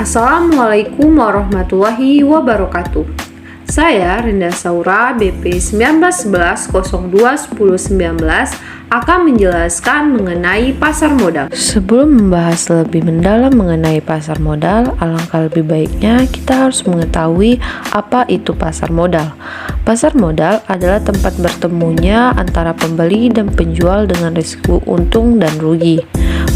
Assalamualaikum warahmatullahi wabarakatuh. Saya Rinda Saura BP 1911021019 akan menjelaskan mengenai pasar modal. Sebelum membahas lebih mendalam mengenai pasar modal, alangkah lebih baiknya kita harus mengetahui apa itu pasar modal. Pasar modal adalah tempat bertemunya antara pembeli dan penjual dengan risiko untung dan rugi.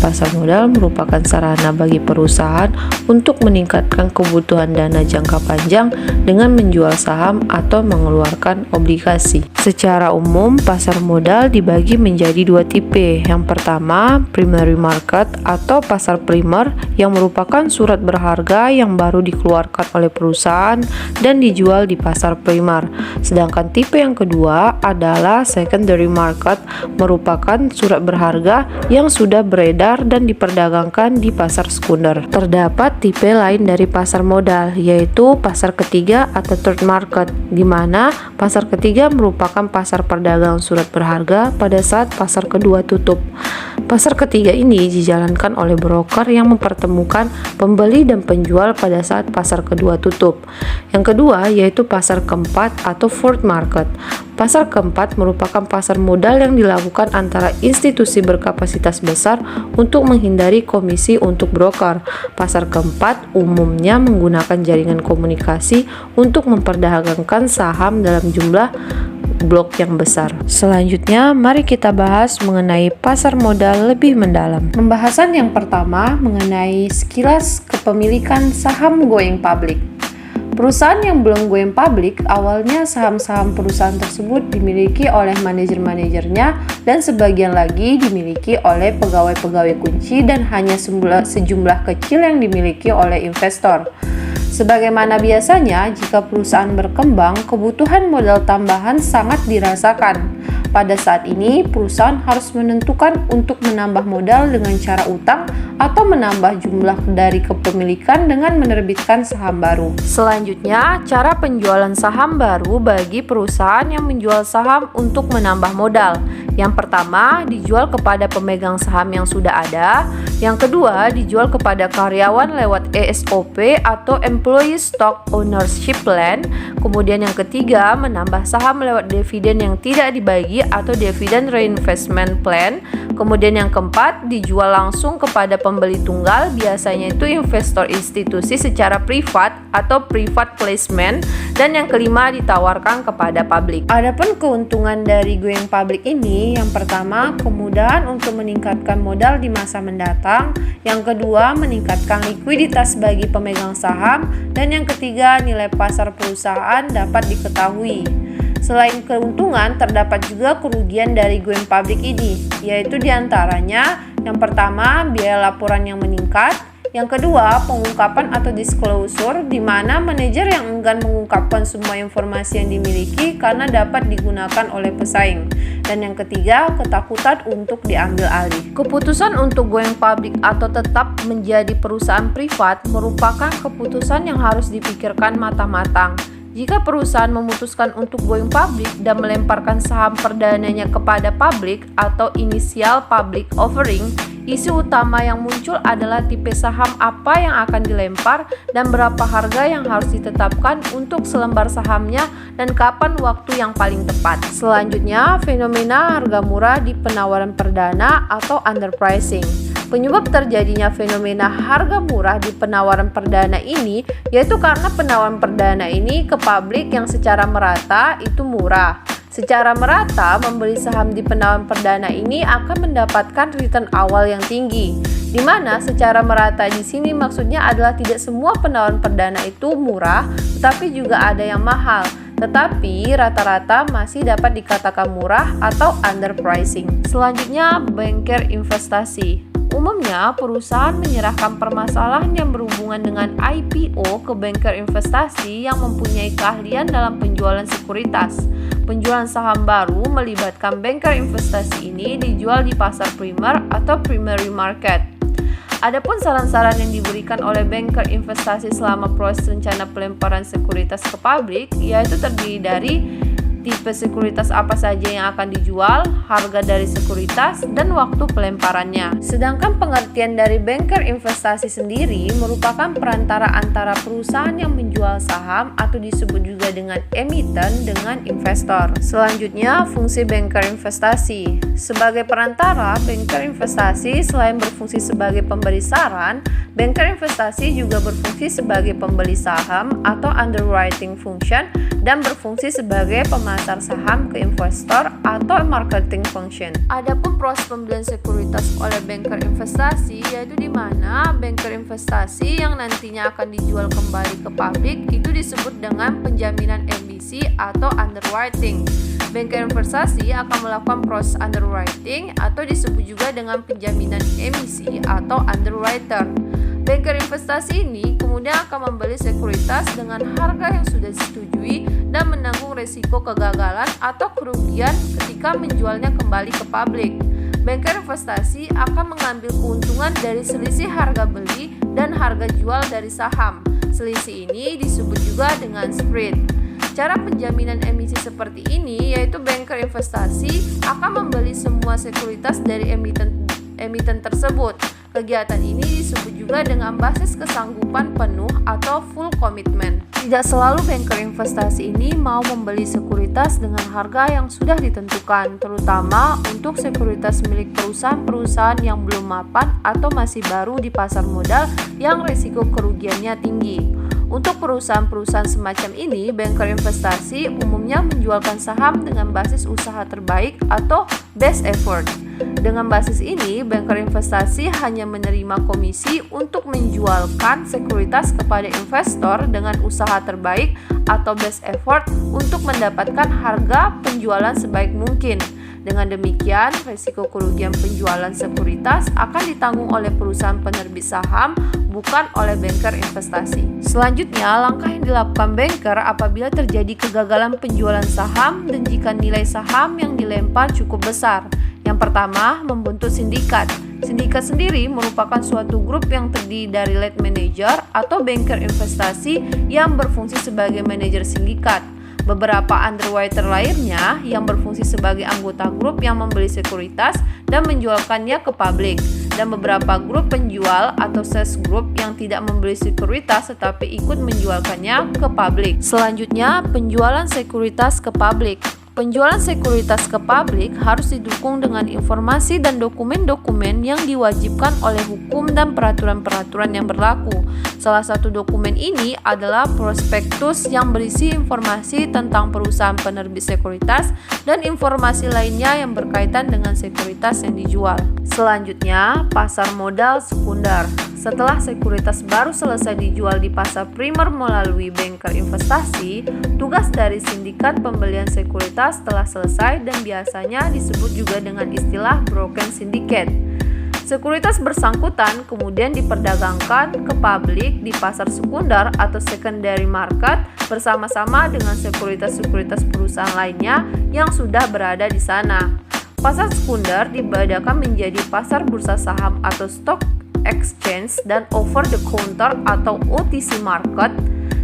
Pasar modal merupakan sarana bagi perusahaan untuk meningkatkan kebutuhan dana jangka panjang dengan menjual saham atau mengeluarkan obligasi. Secara umum, pasar modal dibagi menjadi dua tipe. Yang pertama, primary market atau pasar primer yang merupakan surat berharga yang baru dikeluarkan oleh perusahaan dan dijual di pasar primer. Sedangkan tipe yang kedua adalah secondary market, merupakan surat berharga yang sudah beredar dan diperdagangkan di pasar sekunder. Terdapat tipe lain dari pasar modal, yaitu pasar ketiga atau third market, di mana pasar ketiga merupakan pasar perdagangan surat berharga pada saat pasar kedua tutup. Pasar ketiga ini dijalankan oleh broker yang mempertemukan pembeli dan penjual pada saat pasar kedua tutup. Yang kedua yaitu pasar keempat atau fourth market. Pasar keempat merupakan pasar modal yang dilakukan antara institusi berkapasitas besar untuk menghindari komisi untuk broker. Pasar keempat umumnya menggunakan jaringan komunikasi untuk memperdagangkan saham dalam jumlah blok yang besar. Selanjutnya, mari kita bahas mengenai pasar modal lebih mendalam. Pembahasan yang pertama mengenai sekilas kepemilikan saham going public. Perusahaan yang belum going public, awalnya saham-saham perusahaan tersebut dimiliki oleh manajer-manajernya dan sebagian lagi dimiliki oleh pegawai-pegawai kunci dan hanya sejumlah kecil yang dimiliki oleh investor. Sebagaimana biasanya, jika perusahaan berkembang, kebutuhan modal tambahan sangat dirasakan. Pada saat ini, perusahaan harus menentukan untuk menambah modal dengan cara utang atau menambah jumlah dari kepemilikan dengan menerbitkan saham baru. Selanjutnya, cara penjualan saham baru bagi perusahaan yang menjual saham untuk menambah modal. Yang pertama, dijual kepada pemegang saham yang sudah ada. Yang kedua, dijual kepada karyawan lewat ESOP atau Employee Stock Ownership Plan. Kemudian yang ketiga, menambah saham lewat dividen yang tidak dibagi atau Dividend Reinvestment Plan. Kemudian yang keempat, dijual langsung kepada pembeli tunggal, biasanya itu investor institusi secara privat atau private placement. Dan yang kelima, ditawarkan kepada publik. Adapun keuntungan dari going public ini, yang pertama, kemudahan untuk meningkatkan modal di masa mendatang. Yang kedua, meningkatkan likuiditas bagi pemegang saham. Dan yang ketiga, nilai pasar perusahaan dapat diketahui. Selain keuntungan, terdapat juga kerugian dari going public ini, yaitu diantaranya yang pertama, biaya laporan yang meningkat. Yang kedua, pengungkapan atau disclosure, di mana manajer yang enggan mengungkapkan semua informasi yang dimiliki karena dapat digunakan oleh pesaing. Dan yang ketiga, ketakutan untuk diambil alih. Keputusan untuk going public atau tetap menjadi perusahaan privat merupakan keputusan yang harus dipikirkan matang-matang. Jika perusahaan memutuskan untuk going public dan melemparkan saham perdananya kepada publik atau initial public offering, isu utama yang muncul adalah tipe saham apa yang akan dilempar dan berapa harga yang harus ditetapkan untuk selembar sahamnya dan kapan waktu yang paling tepat. Selanjutnya, fenomena harga murah di penawaran perdana atau underpricing. Penyebab terjadinya fenomena harga murah di penawaran perdana ini yaitu karena penawaran perdana ini ke publik yang secara merata itu murah. Secara merata, membeli saham di penawaran perdana ini akan mendapatkan return awal yang tinggi. Di mana secara merata di sini maksudnya adalah tidak semua penawaran perdana itu murah, tetapi juga ada yang mahal. Tetapi rata-rata masih dapat dikatakan murah atau underpricing. Selanjutnya, banker investasi. Umumnya, perusahaan menyerahkan permasalahan yang berhubungan dengan IPO ke banker investasi yang mempunyai keahlian dalam penjualan sekuritas. Penjualan saham baru melibatkan banker investasi ini dijual di pasar primer atau primary market. Adapun saran-saran yang diberikan oleh banker investasi selama proses rencana pelemparan sekuritas ke publik, yaitu terdiri dari tipe sekuritas apa saja yang akan dijual, harga dari sekuritas, dan waktu pelemparannya. Sedangkan pengertian dari banker investasi sendiri merupakan perantara antara perusahaan yang menjual saham atau disebut juga dengan emiten dengan investor. Selanjutnya, fungsi banker investasi. Sebagai perantara, banker investasi selain berfungsi sebagai pemberi saran, banker investasi juga berfungsi sebagai pembeli saham atau underwriting function dan berfungsi sebagai pemasar saham ke investor atau marketing function. Adapun proses pembelian sekuritas oleh banker investasi yaitu di mana banker investasi yang nantinya akan dijual kembali ke publik itu disebut dengan penjaminan emisi atau underwriting. Banker investasi akan melakukan proses underwriting atau disebut juga dengan penjaminan emisi atau underwriter. Banker investasi ini kemudian akan membeli sekuritas dengan harga yang sudah disetujui dan menanggung resiko kegagalan atau kerugian ketika menjualnya kembali ke publik. Banker investasi akan mengambil keuntungan dari selisih harga beli dan harga jual dari saham. Selisih ini disebut juga dengan spread. Cara penjaminan emisi seperti ini yaitu banker investasi akan membeli semua sekuritas dari emiten tersebut. Kegiatan ini disebut juga dengan basis kesanggupan penuh atau full commitment. Tidak selalu banker investasi ini mau membeli sekuritas dengan harga yang sudah ditentukan, terutama untuk sekuritas milik perusahaan-perusahaan yang belum mapan atau masih baru di pasar modal yang risiko kerugiannya tinggi. Untuk perusahaan-perusahaan semacam ini, banker investasi umumnya menjualkan saham dengan basis usaha terbaik atau best effort. Dengan basis ini, banker investasi hanya menerima komisi untuk menjualkan sekuritas kepada investor dengan usaha terbaik atau best effort untuk mendapatkan harga penjualan sebaik mungkin. Dengan demikian, risiko kerugian penjualan sekuritas akan ditanggung oleh perusahaan penerbit saham, bukan oleh banker investasi. Selanjutnya, langkah yang dilakukan banker apabila terjadi kegagalan penjualan saham dan jika nilai saham yang dilempar cukup besar. Yang pertama, membentuk sindikat. Sindikat sendiri merupakan suatu grup yang terdiri dari lead manager atau banker investasi yang berfungsi sebagai manajer sindikat. Beberapa underwriter lainnya yang berfungsi sebagai anggota grup yang membeli sekuritas dan menjualkannya ke publik, dan beberapa grup penjual atau sales group yang tidak membeli sekuritas tetapi ikut menjualkannya ke publik. Selanjutnya, penjualan sekuritas ke publik. Penjualan sekuritas ke publik harus didukung dengan informasi dan dokumen-dokumen yang diwajibkan oleh hukum dan peraturan-peraturan yang berlaku. Salah satu dokumen ini adalah prospektus yang berisi informasi tentang perusahaan penerbit sekuritas dan informasi lainnya yang berkaitan dengan sekuritas yang dijual. Selanjutnya, pasar modal sekunder. Setelah sekuritas baru selesai dijual di pasar primer melalui banker investasi, tugas dari sindikat pembelian sekuritas telah selesai dan biasanya disebut juga dengan istilah broken syndicate. Sekuritas bersangkutan kemudian diperdagangkan ke publik di pasar sekunder atau secondary market bersama-sama dengan sekuritas-sekuritas perusahaan lainnya yang sudah berada di sana. Pasar sekunder dibedakan menjadi pasar bursa saham atau stock exchange dan over the counter atau OTC market.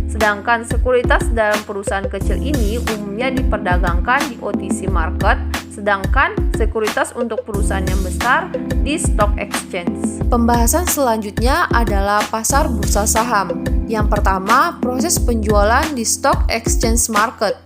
Sedangkan sekuritas dalam perusahaan kecil ini umumnya diperdagangkan di OTC market, sedangkan sekuritas untuk perusahaan yang besar di stock exchange. Pembahasan selanjutnya adalah pasar bursa saham. Yang pertama, proses penjualan di stock exchange market.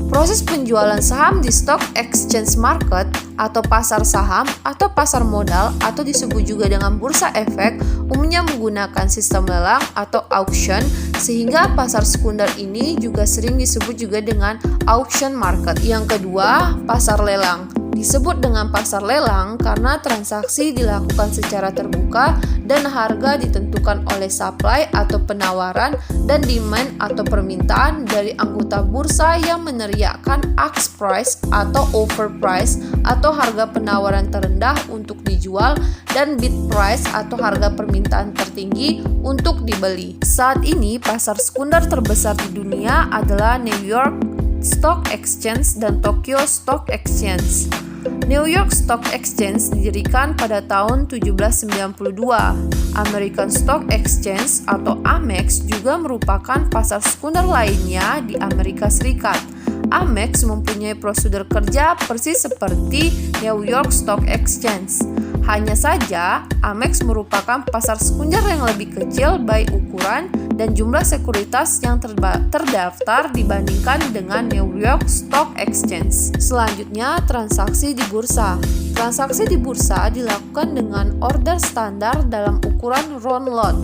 Proses penjualan saham di stock exchange market atau pasar saham atau pasar modal atau disebut juga dengan bursa efek umumnya menggunakan sistem lelang atau auction, sehingga pasar sekunder ini juga sering disebut juga dengan auction market. Yang kedua, pasar lelang. Disebut dengan pasar lelang karena transaksi dilakukan secara terbuka dan harga ditentukan oleh supply atau penawaran dan demand atau permintaan dari anggota bursa yang meneriakkan ask price atau offer price atau harga penawaran terendah untuk dijual dan bid price atau harga permintaan tertinggi untuk dibeli. Saat ini pasar sekunder terbesar di dunia adalah New York Stock Exchange dan Tokyo Stock Exchange. New York Stock Exchange didirikan pada tahun 1792. American Stock Exchange atau AMEX juga merupakan pasar sekunder lainnya di Amerika Serikat. Amex mempunyai prosedur kerja persis seperti New York Stock Exchange. Hanya saja, Amex merupakan pasar sekunder yang lebih kecil baik ukuran dan jumlah sekuritas yang terdaftar dibandingkan dengan New York Stock Exchange. Selanjutnya, transaksi di bursa. Transaksi di bursa dilakukan dengan order standar dalam ukuran round lot,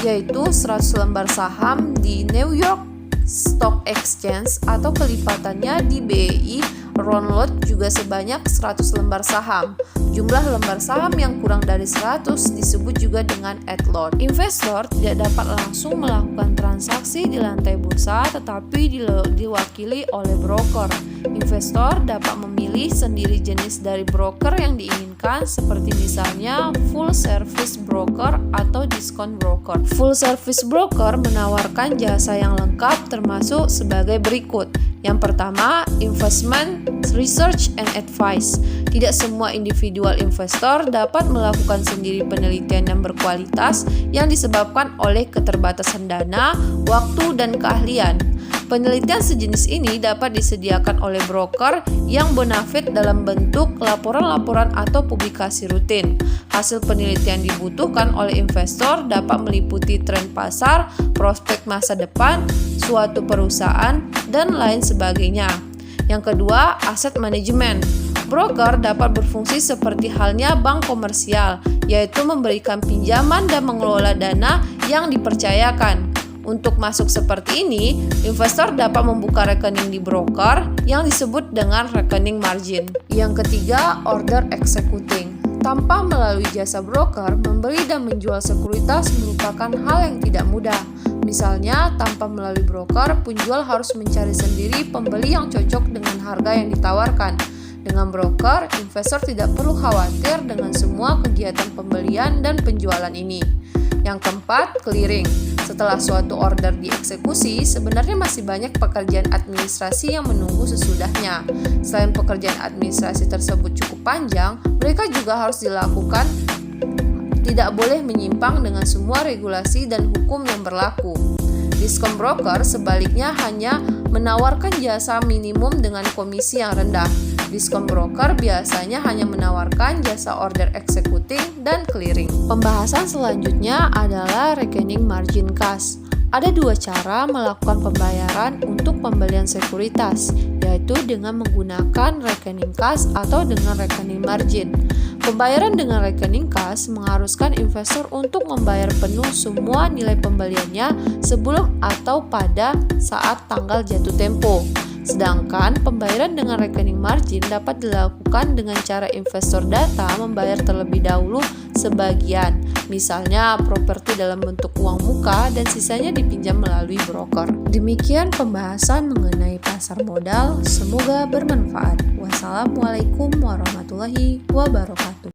yaitu 100 lembar saham di New York Stock Exchange atau kelipatannya di BEI. Round lot juga sebanyak 100 lembar saham. Jumlah lembar saham yang kurang dari 100 disebut juga dengan at lot. Investor tidak dapat langsung melakukan transaksi di lantai bursa, tetapi diwakili oleh broker. Investor dapat memilih sendiri jenis dari broker yang diinginkan, seperti misalnya full service broker atau discount broker. Full service broker menawarkan jasa yang lengkap termasuk sebagai berikut. Yang pertama, investment research and advice. Tidak semua individual investor dapat melakukan sendiri penelitian yang berkualitas yang disebabkan oleh keterbatasan dana, waktu, dan keahlian. Penelitian sejenis ini dapat disediakan oleh broker yang bonafide dalam bentuk laporan-laporan atau publikasi rutin. Hasil penelitian dibutuhkan oleh investor dapat meliputi tren pasar, prospek masa depan, suatu perusahaan, dan lain sebagainya. Yang kedua, aset manajemen. Broker dapat berfungsi seperti halnya bank komersial, yaitu memberikan pinjaman dan mengelola dana yang dipercayakan. Untuk masuk seperti ini, investor dapat membuka rekening di broker yang disebut dengan rekening margin. Yang ketiga, order executing. Tanpa melalui jasa broker, membeli dan menjual sekuritas merupakan hal yang tidak mudah. Misalnya, tanpa melalui broker, penjual harus mencari sendiri pembeli yang cocok dengan harga yang ditawarkan. Dengan broker, investor tidak perlu khawatir dengan semua kegiatan pembelian dan penjualan ini. Yang keempat, clearing. Setelah suatu order dieksekusi, sebenarnya masih banyak pekerjaan administrasi yang menunggu sesudahnya. Selain pekerjaan administrasi tersebut cukup panjang, mereka juga harus dilakukan, tidak boleh menyimpang dengan semua regulasi dan hukum yang berlaku. Discount broker sebaliknya hanya menawarkan jasa minimum dengan komisi yang rendah. Discount broker biasanya hanya menawarkan jasa order executing dan clearing. Pembahasan selanjutnya adalah rekening margin cash. Ada dua cara melakukan pembayaran untuk pembelian sekuritas, yaitu dengan menggunakan rekening kas atau dengan rekening margin. Pembayaran dengan rekening kas mengharuskan investor untuk membayar penuh semua nilai pembeliannya sebelum atau pada saat tanggal jatuh tempo. Sedangkan pembayaran dengan rekening margin dapat dilakukan dengan cara investor data membayar terlebih dahulu sebagian, misalnya properti dalam bentuk uang muka dan sisanya dipinjam melalui broker. Demikian pembahasan mengenai pasar modal, semoga bermanfaat. Wassalamualaikum warahmatullahi wabarakatuh.